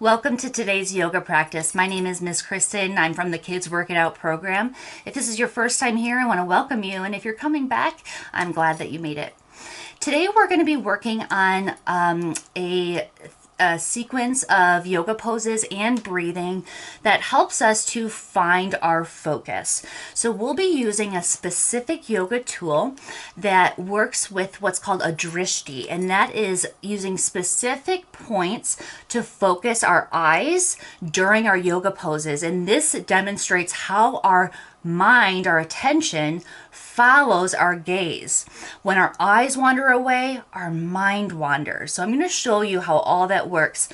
Welcome to today's yoga practice. My name is Miss Kristen. I'm from the Kids Work It Out program. If this is your first time here, I want to welcome you. And if you're coming back, I'm glad that you made it. Today we're going to be working on a sequence of yoga poses and breathing that helps us to find our focus. So we'll be using a specific yoga tool that works with what's called a Drishti, and that is using specific points to focus our eyes during our yoga poses. And this demonstrates how our mind, our attention, follows our gaze. When our eyes wander away, our mind wanders. So I'm going to show you how all that works.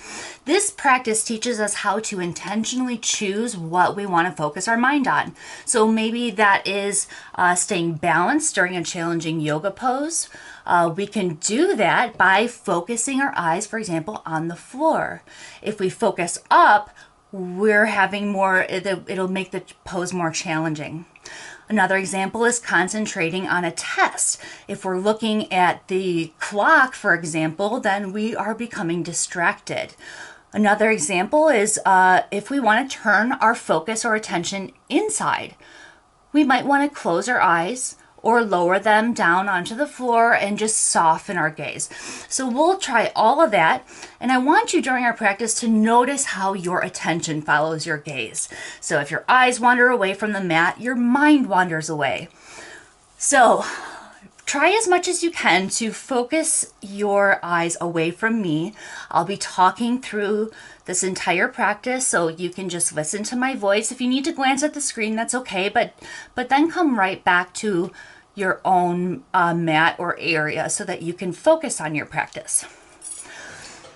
This practice teaches us how to intentionally choose what we want to focus our mind on. So maybe that is staying balanced during a challenging yoga pose. We can do that by focusing our eyes, for example, on the floor. If we focus up, we're having more, it'll make the pose more challenging. Another example is concentrating on a test. If we're looking at the clock, for example, then we are becoming distracted. Another example is if we want to turn our focus or attention inside, we might want to close our eyes or lower them down onto the floor and just soften our gaze. So we'll try all of that. And I want you during our practice to notice how your attention follows your gaze. So if your eyes wander away from the mat, your mind wanders away. So try as much as you can to focus your eyes away from me. I'll be talking through this entire practice, so you can just listen to my voice. If you need to glance at the screen, that's okay, but then come right back to your own mat or area so that you can focus on your practice.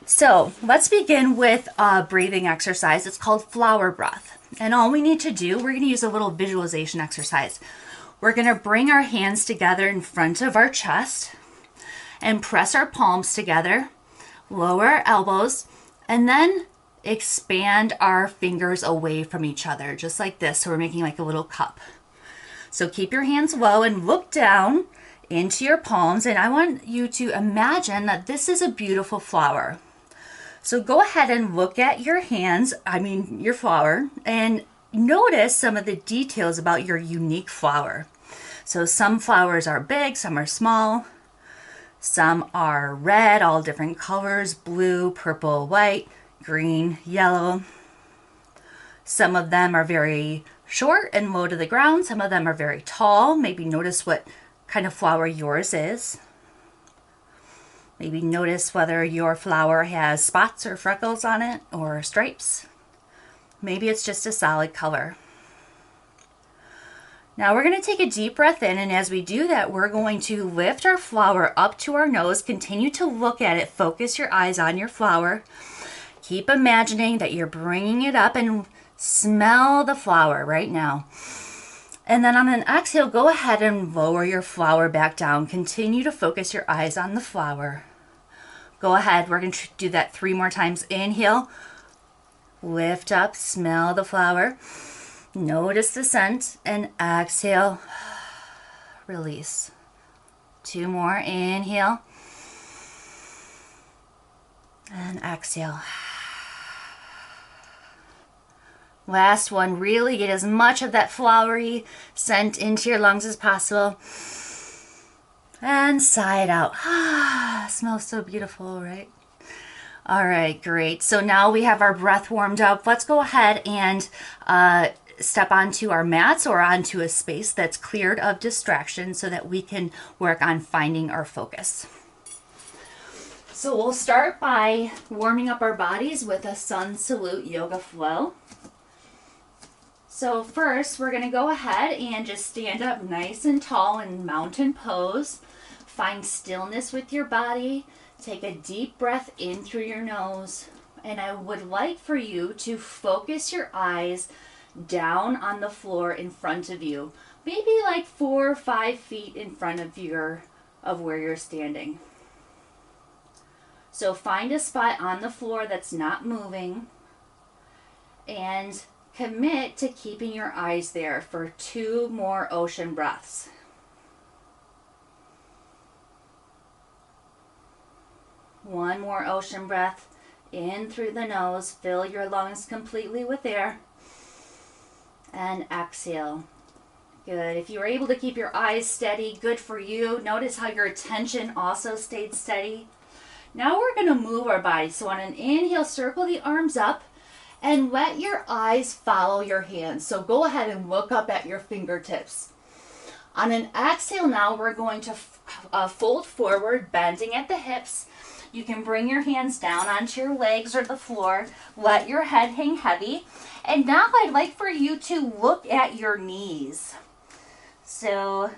So let's begin with a breathing exercise. It's called flower breath. And all we need to do, we're going to use a little visualization exercise. We're going to bring our hands together in front of our chest and press our palms together, lower our elbows, and then expand our fingers away from each other, just like this. So we're making like a little cup. So keep your hands low and look down into your palms. And I want you to imagine that this is a beautiful flower. So go ahead and look at your hands, your flower, and notice some of the details about your unique flower. So some flowers are big, some are small, some are red, all different colors, blue, purple, white, green, yellow. Some of them are very short and low to the ground. Some of them are very tall. Maybe notice what kind of flower yours is. Maybe notice whether your flower has spots or freckles on it or stripes. Maybe it's just a solid color. Now we're going to take a deep breath in, and as we do that, we're going to lift our flower up to our nose. Continue to look at it. Focus your eyes on your flower. Keep imagining that you're bringing it up and smell the flower right now. And then on an exhale, go ahead and lower your flower back down. Continue to focus your eyes on the flower. Go ahead. We're going to do that 3 more times. Inhale, lift up, smell the flower. Notice the scent, and exhale, release. 2 more. Inhale and exhale. Last one, really get as much of that flowery scent into your lungs as possible. And sigh it out. Smells so beautiful, right? All right, great. So now we have our breath warmed up. Let's go ahead and step onto our mats or onto a space that's cleared of distraction so that we can work on finding our focus. So we'll start by warming up our bodies with a sun salute yoga flow. So first, we're going to go ahead and just stand up nice and tall in mountain pose. Find stillness with your body. Take a deep breath in through your nose. And I would like for you to focus your eyes down on the floor in front of you. Maybe like 4 or 5 feet in front of where you're standing. So find a spot on the floor that's not moving and commit to keeping your eyes there for 2 more ocean breaths. One more ocean breath In through the nose, fill your lungs completely with air. And exhale. Good. If you were able to keep your eyes steady, good for you. Notice how your attention also stayed steady. Now we're going to move our body. So on an inhale, circle the arms up and let your eyes follow your hands. So go ahead and look up at your fingertips. On an exhale now, we're going to fold forward, bending at the hips. You can bring your hands down onto your legs or the floor. Let your head hang heavy. And now I'd like for you to look at your knees. So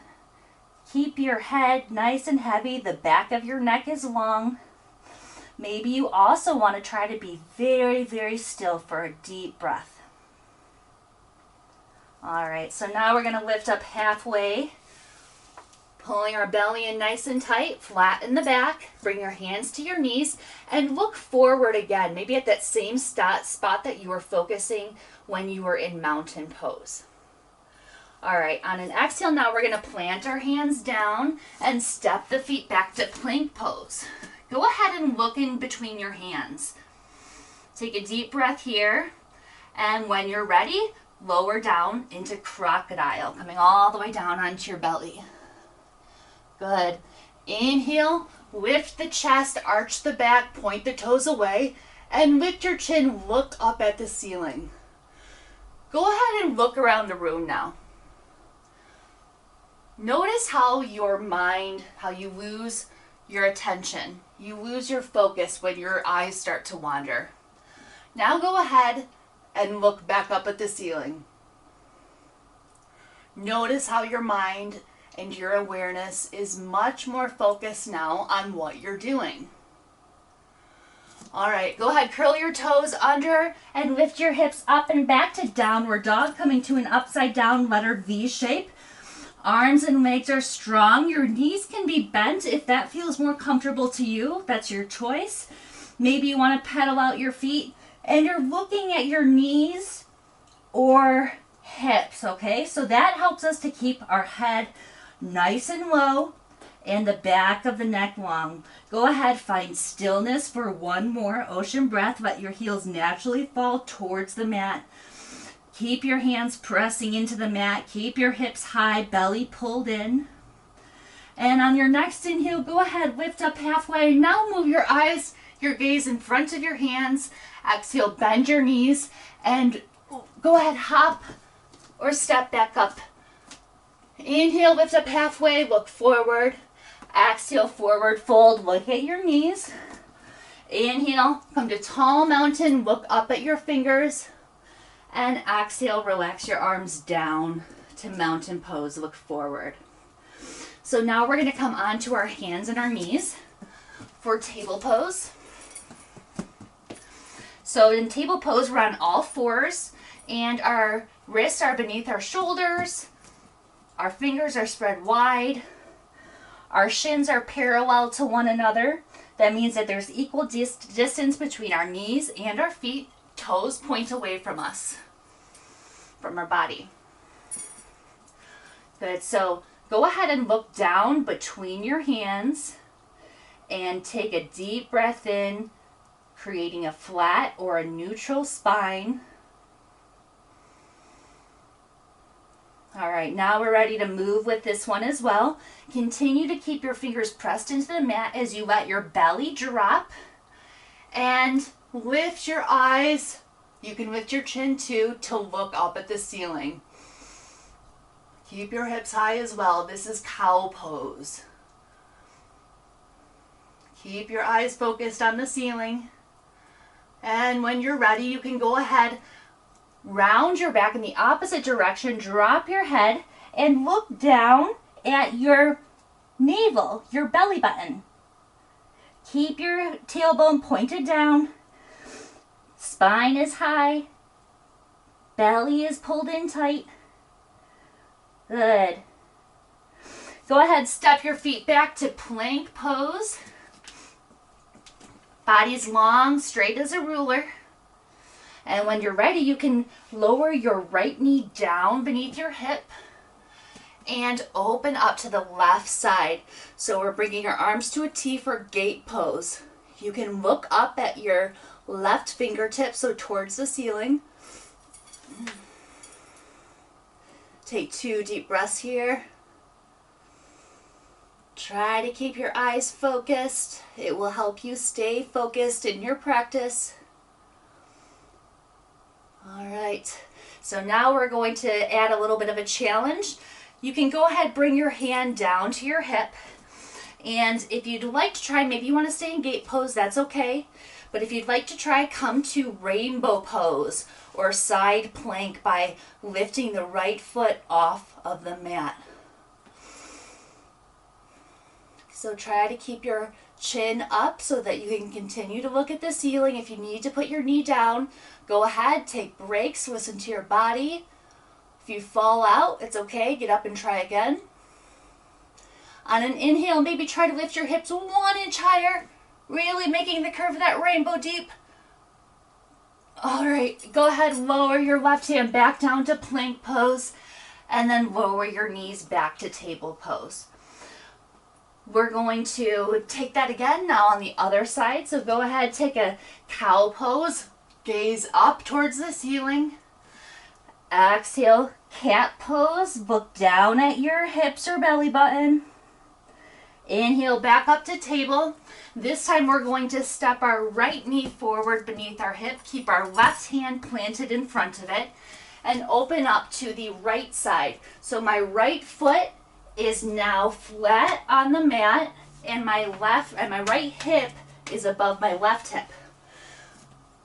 keep your head nice and heavy. The back of your neck is long. Maybe you also want to try to be very, very still for a deep breath. All right, so now we're going to lift up halfway, pulling our belly in nice and tight, flat in the back. Bring your hands to your knees and look forward again, maybe at that same spot that you were focusing when you were in mountain pose. All right, on an exhale now, we're going to plant our hands down and step the feet back to plank pose. Go ahead and look in between your hands. Take a deep breath here, and when you're ready, lower down into crocodile, coming all the way down onto your belly. Good. Inhale, lift the chest, arch the back, point the toes away, and lift your chin, look up at the ceiling. Go ahead and look around the room now. Notice how your mind, how you lose your attention. You lose your focus when your eyes start to wander. Now go ahead and look back up at the ceiling. Notice how your mind and your awareness is much more focused now on what you're doing. All right, go ahead, curl your toes under and lift your hips up and back to downward dog, coming to an upside down letter V shape. Arms and legs are strong. Your knees can be bent if that feels more comfortable to you. That's your choice. Maybe you want to pedal out your feet and you're looking at your knees or hips, okay? So that helps us to keep our head nice and low and the back of the neck long. Go ahead, find stillness for one more ocean breath. Let your heels naturally fall towards the mat. Keep your hands pressing into the mat. Keep your hips high, belly pulled in. And on your next inhale, go ahead, lift up halfway. Now move your eyes, your gaze in front of your hands. Exhale, bend your knees, and go ahead, hop or step back up. Inhale, lift up halfway, look forward. Exhale, forward fold, look at your knees. Inhale, come to tall mountain, look up at your fingers. And exhale, relax your arms down to mountain pose, look forward. So now we're going to come onto our hands and our knees for table pose. So in table pose, we're on all fours and our wrists are beneath our shoulders. Our fingers are spread wide. Our shins are parallel to one another. That means that there's equal distance between our knees and our feet. Toes point away from us, from our body. Good, so go ahead and look down between your hands and take a deep breath in, creating a flat or a neutral spine. All right, now we're ready to move with this one as well. Continue to keep your fingers pressed into the mat as you let your belly drop and lift your eyes. You can lift your chin too to look up at the ceiling. Keep your hips high as well. This is cow pose. Keep your eyes focused on the ceiling. And when you're ready, you can go ahead, round your back in the opposite direction, drop your head, and look down at your navel, your belly button. Keep your tailbone pointed down. Spine is high. Belly is pulled in tight. Good. Go ahead, step your feet back to plank pose. Body's long, straight as a ruler. And when you're ready, you can lower your right knee down beneath your hip and open up to the left side. So we're bringing our arms to a T for gate pose. You can look up at your left fingertips, so towards the ceiling. Take 2 deep breaths here. Try to keep your eyes focused. It will help you stay focused in your practice. All right, so now we're going to add a little bit of a challenge. You can go ahead, bring your hand down to your hip. And if you'd like to try, maybe you want to stay in gate pose, that's okay. But if you'd like to try, come to rainbow pose or side plank by lifting the right foot off of the mat. So try to keep your chin up so that you can continue to look at the ceiling. If you need to put your knee down, go ahead, take breaks, listen to your body. If you fall out, it's okay, get up and try again. On an inhale, maybe try to lift your hips 1 inch higher, really making the curve of that rainbow deep. All right, go ahead, lower your left hand back down to plank pose, and then lower your knees back to table pose. We're going to take that again now on the other side. So go ahead, take a cow pose, gaze up towards the ceiling. Exhale, cat pose, look down at your hips or belly button. Inhale, back up to table. This time we're going to step our right knee forward beneath our hip, keep our left hand planted in front of it, and open up to the right side. So my right foot is now flat on the mat, and my right hip is above my left hip.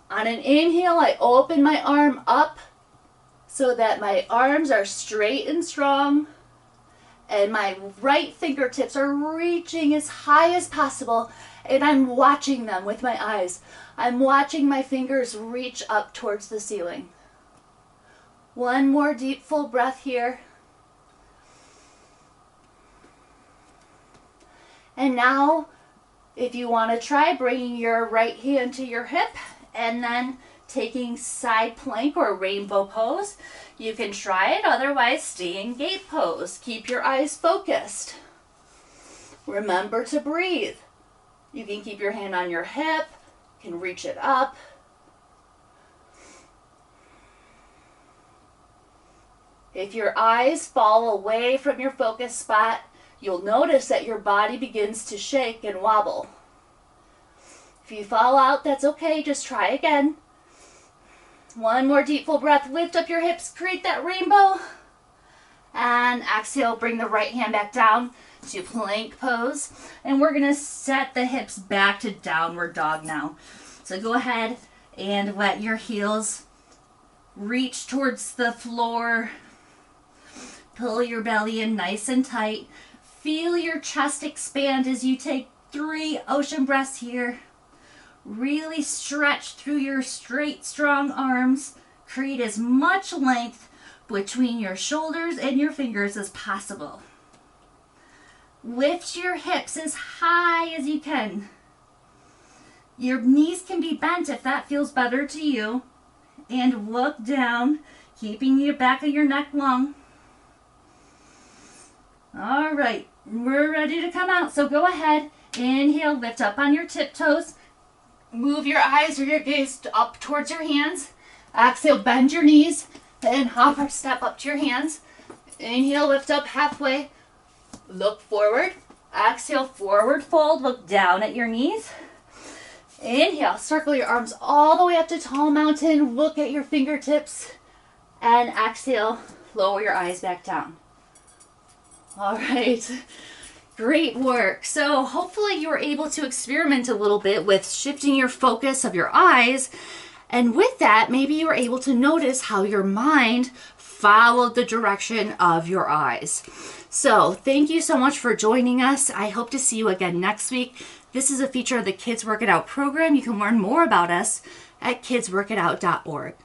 On an inhale, I open my arm up so that my arms are straight and strong, and my right fingertips are reaching as high as possible, and I'm watching them with my eyes. I'm watching my fingers reach up towards the ceiling. One more deep, full breath here. And now, if you want to try, bringing your right hand to your hip and then taking side plank or rainbow pose. You can try it, otherwise stay in gate pose. Keep your eyes focused. Remember to breathe. You can keep your hand on your hip, can reach it up. If your eyes fall away from your focus spot, you'll notice that your body begins to shake and wobble. If you fall out, that's okay, just try again. One more deep full breath, lift up your hips, create that rainbow. And exhale, bring the right hand back down to plank pose. And we're gonna set the hips back to downward dog now. So go ahead and let your heels reach towards the floor. Pull your belly in nice and tight. Feel your chest expand as you take 3 ocean breaths here. Really stretch through your straight, strong arms. Create as much length between your shoulders and your fingers as possible. Lift your hips as high as you can. Your knees can be bent if that feels better to you. And look down, keeping the back of your neck long. All right, we're ready to come out. So go ahead, inhale, lift up on your tiptoes. Move your eyes or your gaze up towards your hands. Exhale, bend your knees and hop or step up to your hands. Inhale, lift up halfway. Look forward. Exhale, forward fold. Look down at your knees. Inhale, circle your arms all the way up to tall mountain. Look at your fingertips. And exhale, lower your eyes back down. All right. Great work. So hopefully you were able to experiment a little bit with shifting your focus of your eyes. And with that, maybe you were able to notice how your mind followed the direction of your eyes. So thank you so much for joining us. I hope to see you again next week. This is a feature of the Kids Work It Out program. You can learn more about us at kidsworkitout.org.